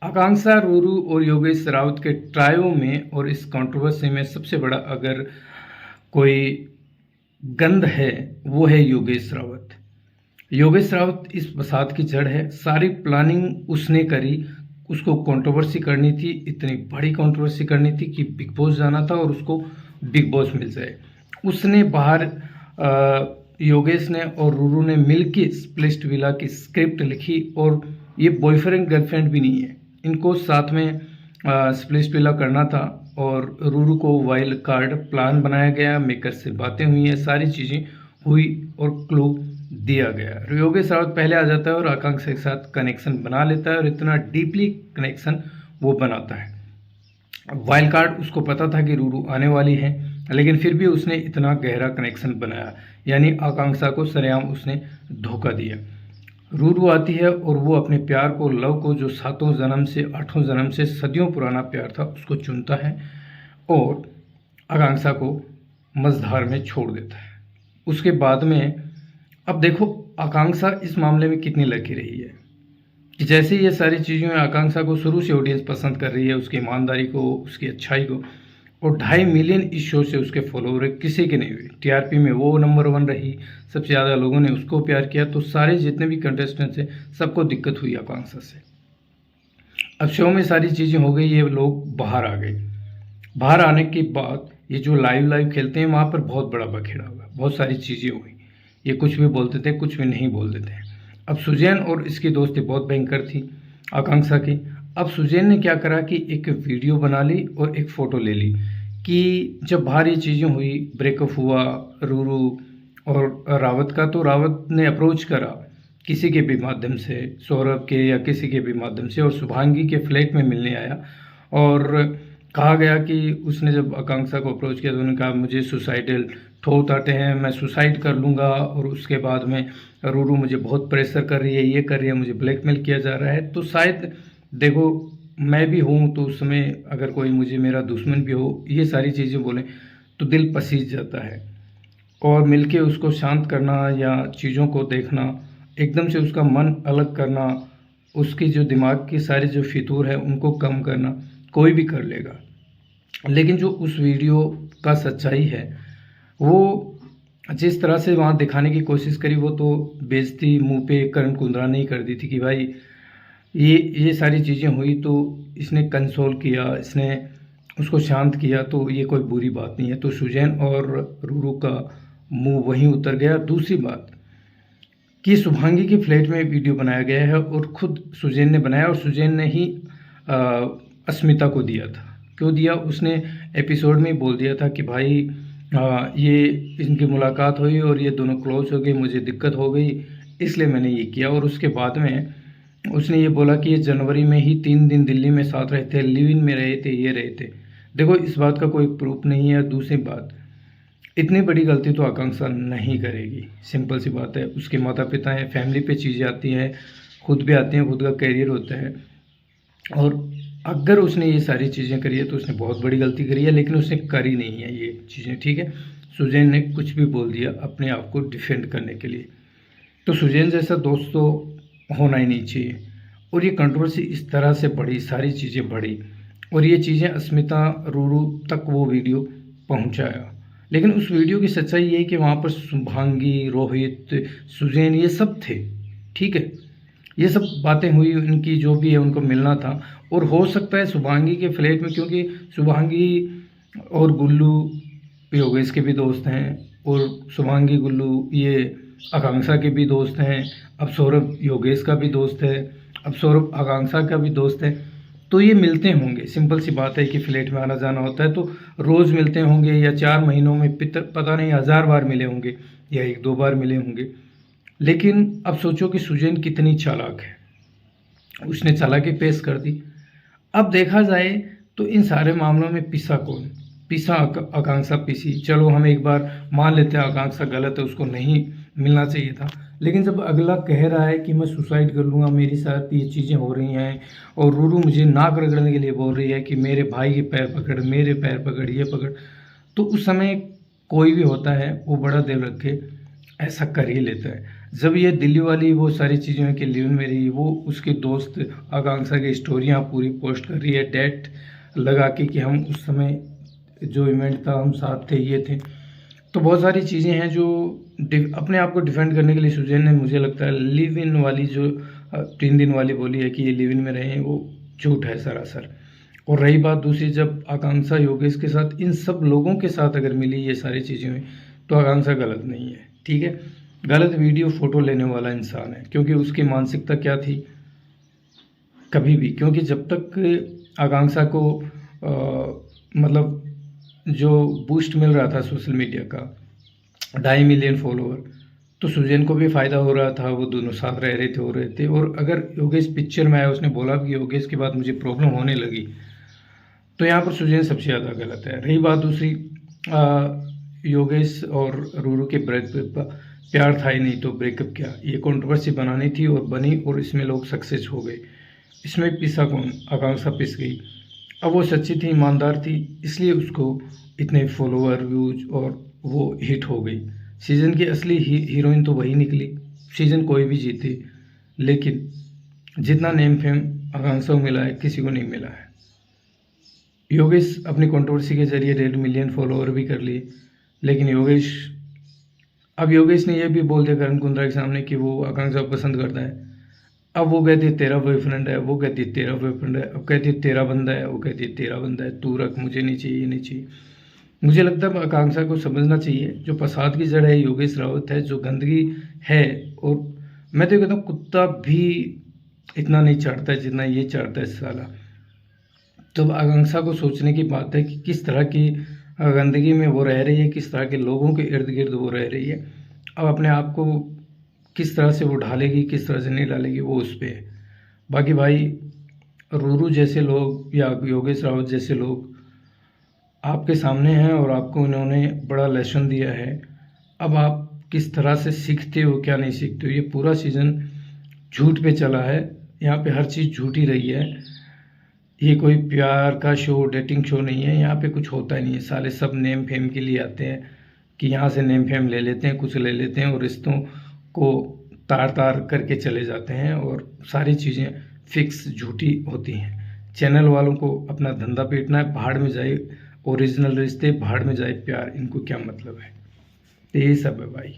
आकांक्षा, रूरू और योगेश राउत के ट्रायो में और इस कंट्रोवर्सी में सबसे बड़ा अगर कोई गंध है वो है योगेश राउत। योगेश राउत इस फसाद की जड़ है। सारी प्लानिंग उसने करी, उसको कंट्रोवर्सी करनी थी, इतनी बड़ी कंट्रोवर्सी करनी थी कि बिग बॉस जाना था और उसको बिग बॉस मिल जाए। उसने बाहर योगेश ने और रूरू ने मिलकर स्प्लिट विला की स्क्रिप्ट लिखी और ये बॉयफ्रेंड गर्लफ्रेंड भी नहीं है, इनको साथ में स्प्लिट विला करना था और रूरू को वाइल्ड कार्ड प्लान बनाया गया, मेकर से बातें हुई हैं, सारी चीज़ें हुई और क्लू दिया गया। योगेश राउत पहले आ जाता है और आकांक्षा के साथ कनेक्शन बना लेता है और इतना डीपली कनेक्शन वो बनाता है। वाइल्ड कार्ड उसको पता था कि रूरू आने वाली है, लेकिन फिर भी उसने इतना गहरा कनेक्शन बनाया, यानी आकांक्षा को सरेआम उसने धोखा दिया। रूरू आती है और वो अपने प्यार को, लव को, जो 7 जन्म से 8 जन्म से सदियों पुराना प्यार था, उसको चुनता है और आकांक्षा को मझधार में छोड़ देता है। उसके बाद में अब देखो आकांक्षा इस मामले में कितनी लकी रही है कि जैसे ये सारी चीज़ों में आकांक्षा को शुरू से ऑडियंस पसंद कर रही है, उसकी ईमानदारी को, उसकी अच्छाई को, और 2.5 मिलियन इस शो से उसके फॉलोवर किसी के नहीं हुए। टीआरपी में वो नंबर 1 रही, सबसे ज़्यादा लोगों ने उसको प्यार किया। तो सारे जितने भी कंटेस्टेंट्स हैं सबको दिक्कत हुई आकांक्षा से। अब शो में सारी चीज़ें हो गई, ये लोग बाहर आ गए। बाहर आने के बाद ये जो लाइव खेलते हैं वहाँ पर बहुत बड़ा बखेड़ा हुआ, बहुत सारी चीज़ें हुई। ये कुछ भी बोलते थे, कुछ भी नहीं बोलते थे। अब सुजैन और इसकी दोस्ती बहुत भयंकर थी आकांक्षा की। अब सुजैन ने क्या करा कि एक वीडियो बना ली और एक फ़ोटो ले ली कि जब बाहर ये चीज़ें हुई, ब्रेकअप हुआ रूरू और रावत का, तो रावत ने अप्रोच करा किसी के भी माध्यम से, सौरभ के या किसी के भी माध्यम से, और शुभांगी के फ्लैट में मिलने आया और कहा गया कि उसने जब आकांक्षा को अप्रोच किया तो उन्होंने कहा मुझे सुसाइडल थॉट आते हैं, मैं सुसाइड कर लूँगा, और उसके बाद में रूरू मुझे बहुत प्रेशर कर रही है, ये कर रही है, मुझे ब्लैकमेल किया जा रहा है। तो शायद देखो मैं भी हूँ तो उस समय अगर कोई मुझे मेरा दुश्मन भी हो, ये सारी चीज़ें बोलें तो दिल पसीज जाता है। और मिलके उसको शांत करना या चीज़ों को देखना, एकदम से उसका मन अलग करना, उसकी जो दिमाग की सारी जो फितूर है उनको कम करना कोई भी कर लेगा। लेकिन जो उस वीडियो का सच्चाई है वो जिस तरह से वहाँ दिखाने की कोशिश करी, वो तो बेइज्जती मुंह पे करण कुंद्रा ने ही कर दी थी कि भाई ये सारी चीज़ें हुई तो इसने कंसोल किया, इसने उसको शांत किया, तो ये कोई बुरी बात नहीं है। तो सुजैन और रूरू का मुंह वहीं उतर गया। दूसरी बात कि शुभांगी के फ्लैट में वीडियो बनाया गया है और खुद सुजैन ने बनाया, और सुजैन ने ही अस्मिता को दिया था। क्यों दिया? उसने एपिसोड में ही बोल दिया था कि भाई ये इनकी मुलाकात हुई और ये दोनों क्लोज हो गए, मुझे दिक्कत हो गई इसलिए मैंने ये किया। और उसके बाद में उसने ये बोला कि ये जनवरी में ही 3 दिन दिल्ली में साथ रहे थे, लिव इन में रहे थे, ये रहे थे। देखो इस बात का कोई प्रूफ नहीं है। दूसरी बात, इतनी बड़ी गलती तो आकांक्षा नहीं करेगी, सिंपल सी बात है। उसके माता पिता हैं, फैमिली पे चीज़ें आती हैं, खुद भी आती हैं, खुद का करियर होता है, और अगर उसने ये सारी चीज़ें करी है तो उसने बहुत बड़ी गलती करी है, लेकिन उसने करी नहीं है ये चीज़ें, ठीक है। सुजैन ने कुछ भी बोल दिया अपने आप को डिफेंड करने के लिए, तो सुजैन जैसा दोस्त तो होना ही नहीं चाहिए। और ये कंट्रोवर्सी इस तरह से बढ़ी, सारी चीज़ें बढ़ी, और ये चीज़ें अस्मिता रूरू तक वो वीडियो पहुंचाया। लेकिन उस वीडियो की सच्चाई ये है कि वहाँ पर शुभांगी, रोहित, सुजैन ये सब थे, ठीक है। ये सब बातें हुई, उनकी जो भी है उनको मिलना था, और हो सकता है शुभांगी के फ्लैट में, क्योंकि शुभांगी और गुल्लू योगेश के भी दोस्त हैं, और शुभांगी गुल्लू ये आकांक्षा के भी दोस्त हैं। अब सौरभ योगेश का भी दोस्त है, अब सौरभ आकांक्षा का भी दोस्त है, तो ये मिलते होंगे। सिंपल सी बात है कि फ्लैट में आना जाना होता है तो रोज़ मिलते होंगे, या 4 महीनों में पता नहीं 1000 बार मिले होंगे या 1-2 बार मिले होंगे। लेकिन अब सोचो कि सुजैन कितनी चालाक है, उसने चालाकी पेश कर दी। अब देखा जाए तो इन सारे मामलों में पिसा कौन? पिसा आकांक्षा पिसी। चलो हम एक बार मान लेते हैं आकांक्षा गलत है, उसको नहीं मिलना चाहिए था। लेकिन जब अगला कह रहा है कि मैं सुसाइड कर लूँगा, मेरे साथ ये चीज़ें हो रही हैं, और रूरू मुझे नाक रगड़ने के लिए बोल रही है कि मेरे भाई के पैर पकड़, मेरे पैर पकड़, ये पकड़, तो उस समय कोई भी होता है वो बड़ा दिल रख के ऐसा कर ही लेता है। जब ये दिल्ली वाली वो सारी चीज़ें कि लिव इन में रही, वो उसके दोस्त आकांक्षा की स्टोरियाँ पूरी पोस्ट कर रही है, डेट लगा के कि हम उस समय जो इवेंट था हम साथ थे, ये थे। तो बहुत सारी चीज़ें हैं जो अपने आप को डिफेंड करने के लिए सुजैन ने, मुझे लगता है, लिव इन वाली जो 3 दिन वाली बोली है कि ये लिव इन में रहे हैं, वो झूठ है सरासर। और रही बात दूसरी, जब आकांक्षा योगेश के साथ, इन सब लोगों के साथ अगर मिली ये सारी चीज़ें हुई, तो आकांक्षा गलत नहीं है, ठीक है। गलत वीडियो फोटो लेने वाला इंसान है, क्योंकि उसकी मानसिकता क्या थी, कभी भी, क्योंकि जब तक आकांक्षा को मतलब जो बूस्ट मिल रहा था सोशल मीडिया का, 2.5 मिलियन फॉलोअर, तो सुजैन को भी फ़ायदा हो रहा था, वो दोनों साथ रह रहे थे, हो रहे थे। और अगर योगेश पिक्चर में आया, उसने बोला कि योगेश के बाद मुझे प्रॉब्लम होने लगी, तो यहाँ पर सुजैन सबसे ज़्यादा गलत है। रही बात दूसरी, योगेश और रूरू के ब्रेकअप, प्यार था ही नहीं तो ब्रेकअप क्या, ये कंट्रोवर्सी बनानी थी और बनी, और इसमें लोग सक्सेस हो गए। इसमें पिसा कौन, आकांक्षा पिस गई। अब वो सच्ची थी, ईमानदार थी, इसलिए उसको इतने फॉलोअर, व्यूज, और वो हिट हो गई। सीज़न की असली हीरोइन तो वही निकली। सीज़न कोई भी जीते, लेकिन जितना नेम फेम आकांक्षा को मिला है, किसी को नहीं मिला है। योगेश अपनी कंट्रोवर्सी के जरिए 1.5 मिलियन फॉलोअर भी कर लिए, लेकिन योगेश ने यह भी बोल दिया करण कुंद्रा के सामने कि वो आकांक्षा को पसंद करता है। अब वो कहती है तेरा बॉयफ्रेंड है, वो कहती है तेरा बॉयफ्रेंड है, अब कहती है तेरा बंदा है, वो कहती है तेरा बंदा है, तू रख, मुझे नहीं चाहिए, ये नहीं चाहिए। मुझे लगता है आकांक्षा को समझना चाहिए, जो फसाद की जड़ है योगेश रावत है, जो गंदगी है। और मैं तो कहता हूँ कुत्ता भी इतना नहीं चाटता है जितना ये चाटता है साला। तो आकांक्षा को सोचने की बात है कि किस तरह की गंदगी में वो रह रही है, किस तरह के लोगों के इर्द गिर्द वो रह रही है। अब अपने आप को किस तरह से वो ढालेगी, किस तरह से नहीं डालेगी, वो उस पर है। बाकी भाई, रूरू जैसे लोग या योगेश रावत जैसे लोग आपके सामने हैं और आपको उन्होंने बड़ा लेसन दिया है। अब आप किस तरह से सीखते हो, क्या नहीं सीखते हो। ये पूरा सीज़न झूठ पे चला है, यहाँ पे हर चीज़ झूठी रही है। ये कोई प्यार का शो, डेटिंग शो नहीं है, यहाँ पे कुछ होता ही नहीं है। साले सब नेम फेम के लिए आते हैं कि यहाँ से नेम फेम ले लेते हैं, कुछ ले लेते हैं, और रिश्तों को तार तार करके चले जाते हैं, और सारी चीज़ें फिक्स झूठी होती हैं। चैनल वालों को अपना धंधा पीटना है, भाड़ में जाए ओरिजिनल रिश्ते, भाड़ में जाए प्यार, इनको क्या मतलब है। तो यही सब है भाई।